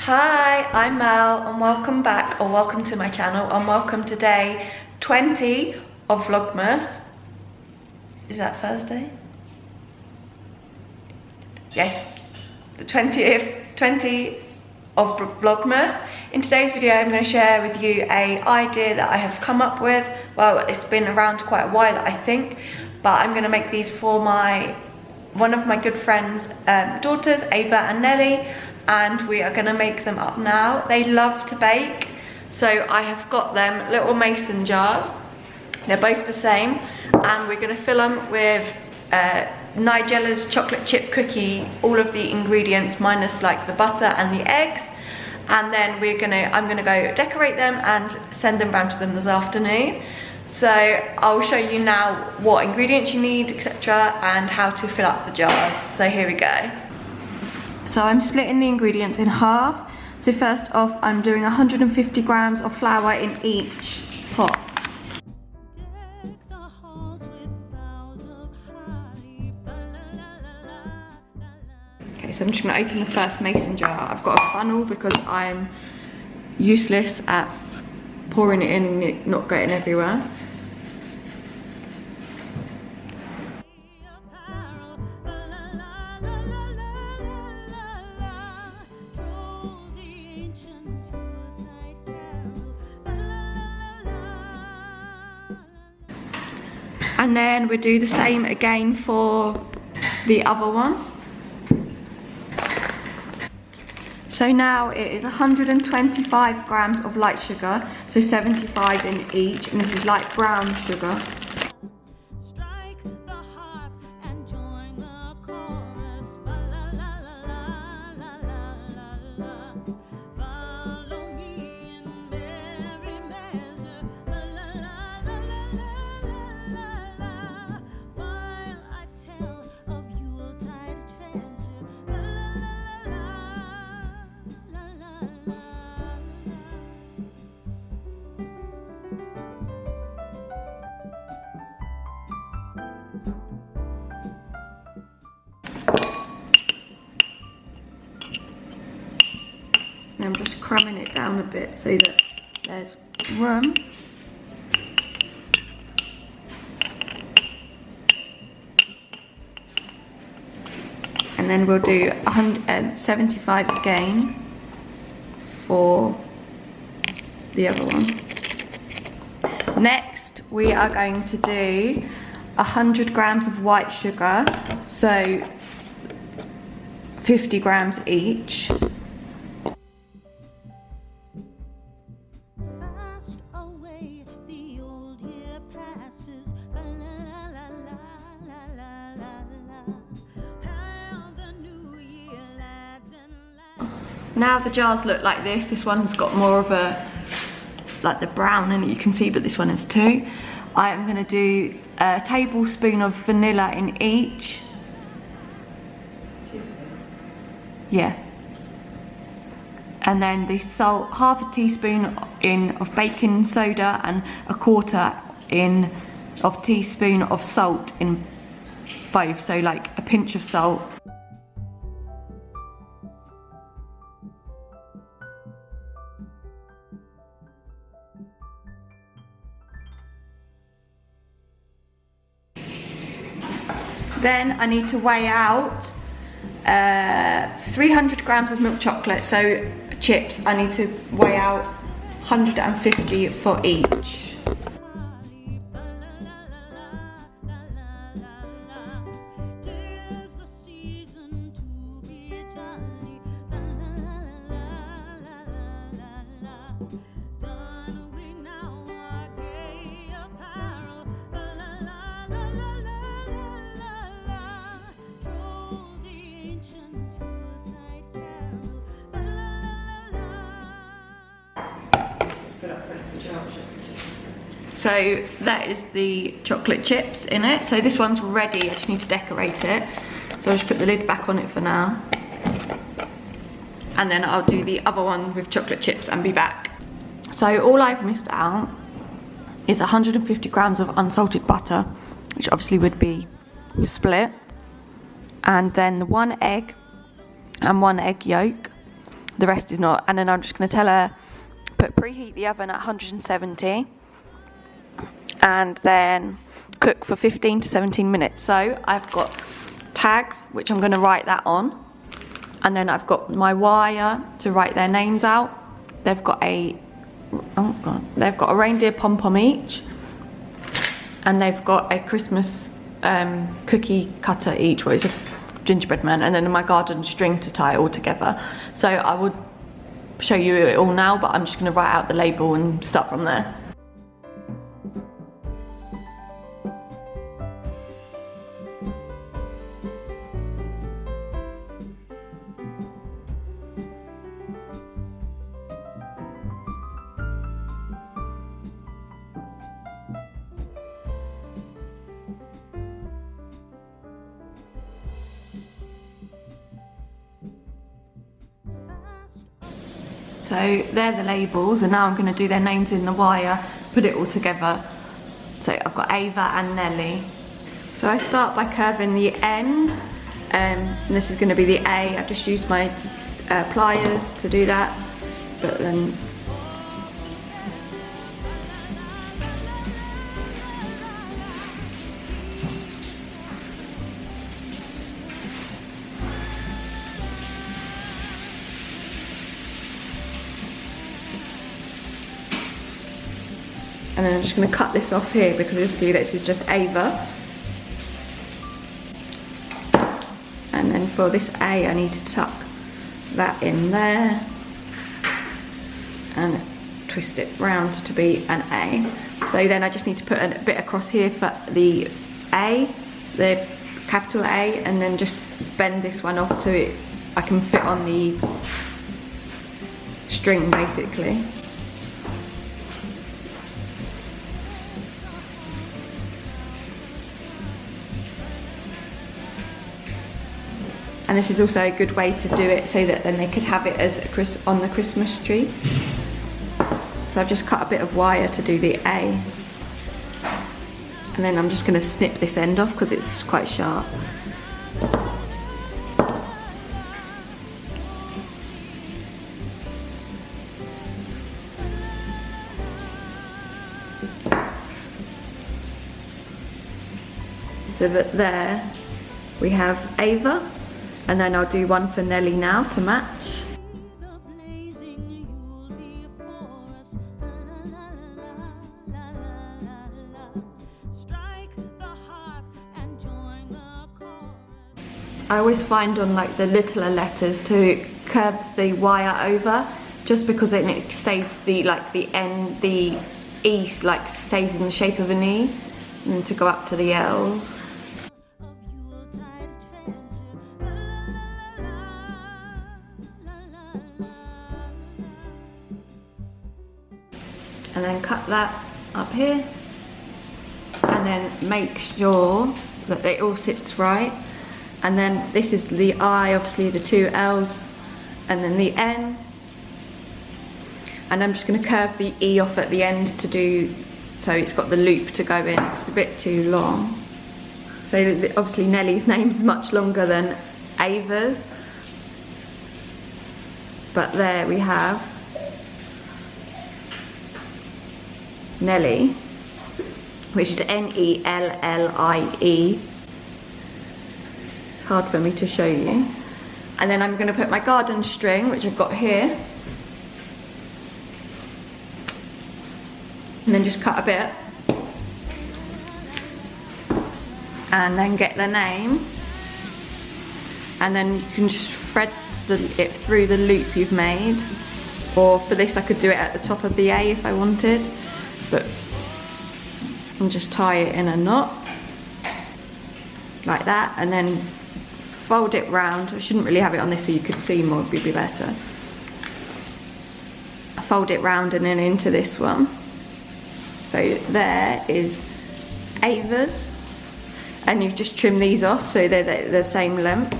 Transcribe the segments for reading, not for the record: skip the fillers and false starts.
Hi, I'm Mel and welcome back, or welcome to my channel, and welcome to day 20 of Vlogmas. Is that Thursday? Yes, the 20 of Vlogmas. In today's video I'm going to share with you an idea that I have come up with. Well, it's been around quite a while I think, but I'm going to make these for one of my good friends' daughters, Ava and Nelly, and we are going to make them up now. They love to bake, so I have got them little mason jars. They're both the same, and we're going to fill them with Nigella's chocolate chip cookie, all of the ingredients minus like the butter and the eggs, and then I'm gonna go decorate them and send them round to them this afternoon. So I'll show you now what ingredients you need, etc., and how to fill up the jars. So here we go. So I'm splitting the ingredients in half. So first off, I'm doing 150 grams of flour in each pot. Okay, so I'm just going to open the first mason jar. I've got a funnel because I'm useless at pouring it in and it not getting everywhere. And then we'll do the same again for the other one. So now it is 125 grams of light sugar, so 75 in each, and this is light brown sugar. And I'm just crumbing it down a bit so that there's room. And then we'll do 175 again for the other one. Next, we are going to do 100 grams of white sugar, so 50 grams each. Now the jars look like this. This one's got more of like the brown in it, you can see, but this one is too. I am going to do a tablespoon of vanilla in each. Yeah. And then the salt, half a teaspoon of baking soda and a quarter of teaspoon of salt in both, so like a pinch of salt. Then I need to weigh out 300 grams of milk chocolate, so chips I need to weigh out 150 for each. So that is the chocolate chips in it. So this one's ready, I just need to decorate it. So I'll just put the lid back on it for now. And then I'll do the other one with chocolate chips and be back. So all I've missed out is 150 grams of unsalted butter, which obviously would be split. And then 1 egg and 1 egg yolk. the rest is not. And then I'm just going to tell her, preheat the oven at 170 and then cook for 15 to 17 minutes. So I've got tags, which I'm going to write that on, and then I've got my wire to write their names out. They've got a reindeer pom-pom each, and they've got a Christmas cookie cutter each, where it's a gingerbread man, and then my garden string to tie it all together. So I would show you it all now, but I'm just going to write out the label and start from there. So they're the labels, and now I'm going to do their names in the wire, put it all together. So I've got Ava and Nelly. So I start by curving the end, and this is going to be the A. I've just used my pliers to do that, but then I'm just going to cut this off here, because obviously this is just Ava. And then for this A, I need to tuck that in there and twist it round to be an A. So then I just need to put a bit across here for the A, the capital A, and then just bend this one off to it. I can fit on the string basically. And this is also a good way to do it, so that then they could have it as on the Christmas tree. So I've just cut a bit of wire to do the A. And then I'm just going to snip this end off because it's quite sharp. So that there we have Ava. And then I'll do one for Nelly now to match. I always find on like the littler letters to curve the wire over, just because then it stays the end, the E like stays in the shape of an E, and then to go up to the L's. And then cut that up here, and then make sure that it all sits right. And then this is the I, obviously the two L's, and then the N. And I'm just going to curve the E off at the end to do, so it's got the loop to go in. It's a bit too long. So obviously Nelly's name is much longer than Ava's. But there we have Nelly, which is Nellie. It's hard for me to show you. And then I'm going to put my garden string, which I've got here, and then just cut a bit, and then get the name, and then you can just thread it through the loop you've made, or for this I could do it at the top of the A if I wanted. But and just tie it in a knot like that, and then fold it round. I shouldn't really have it on this so you could see more, would be better. Fold it round and then into this one. So there is Ava's, and you just trim these off so they're the same length.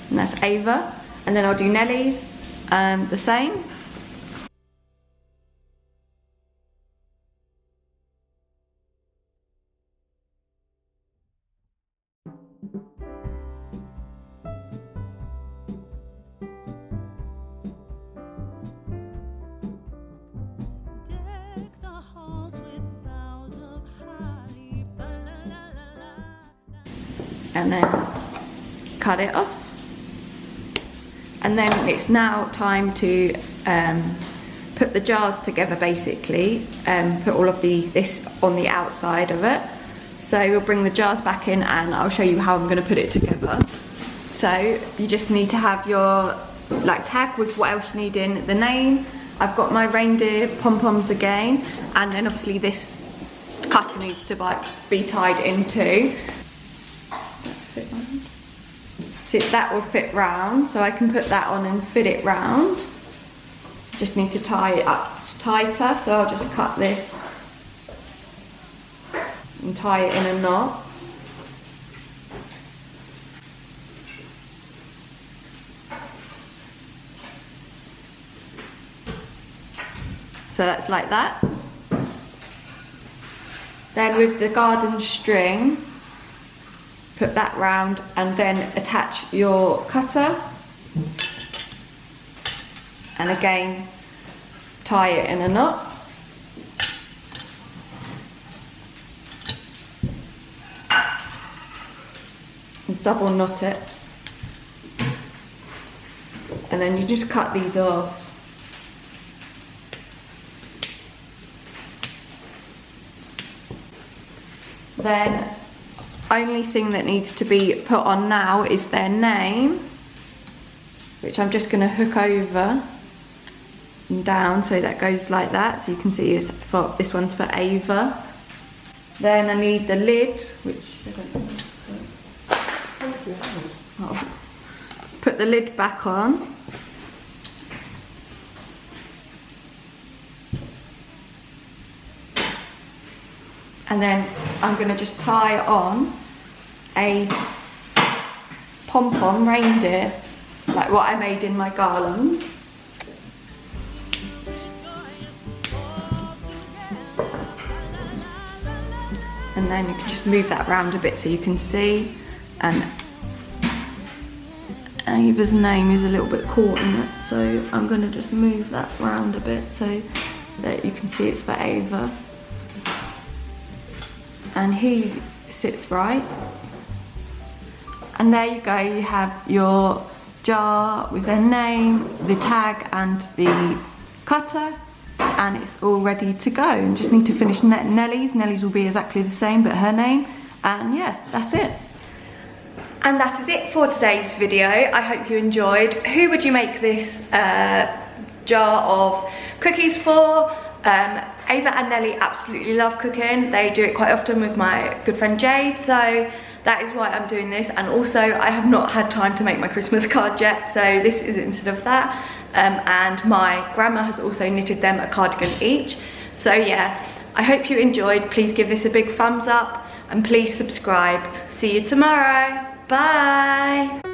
And that's Ava, and then I'll do Nelly's. The same. and then cut it off. And then it's now time to put the jars together basically, put all of this on the outside of it. So we'll bring the jars back in and I'll show you how I'm going to put it together. So you just need to have your tag with what else you need in, the name. I've got my reindeer pom-poms again, and then obviously this cutter needs to be tied into. So that will fit round, so I can put that on and fit it round. Just need to tie it up tighter, so I'll just cut this and tie it in a knot. So that's like that. Then with the garden string, put that round and then attach your cutter. And again, tie it in a knot. And double knot it. And then you just cut these off. Then only thing that needs to be put on now is their name, which I'm just going to hook over and down so that goes like that, so you can see this one's for Ava. Then I need the lid, which I don't know. Oh. Put the lid back on. And then I'm going to just tie on a pom-pom reindeer, like what I made in my garland. And then you can just move that round a bit so you can see. And Ava's name is a little bit caught in it, so I'm going to just move that round a bit so that you can see it's for Ava. And he sits right. And there you go, you have your jar with their name, the tag and the cutter, and it's all ready to go. And just need to finish Nellie's. Nellie's will be exactly the same, but her name. And yeah, that's it. And that is it for today's video. I hope you enjoyed. Who would you make this jar of cookies for? Ava and Nellie absolutely love cooking. They do it quite often with my good friend Jade, so that is why I'm doing this. And also I have not had time to make my Christmas card yet, so this is instead of that. And my grandma has also knitted them a cardigan each. So yeah, I hope you enjoyed. Please give this a big thumbs up and please subscribe. See you tomorrow. Bye.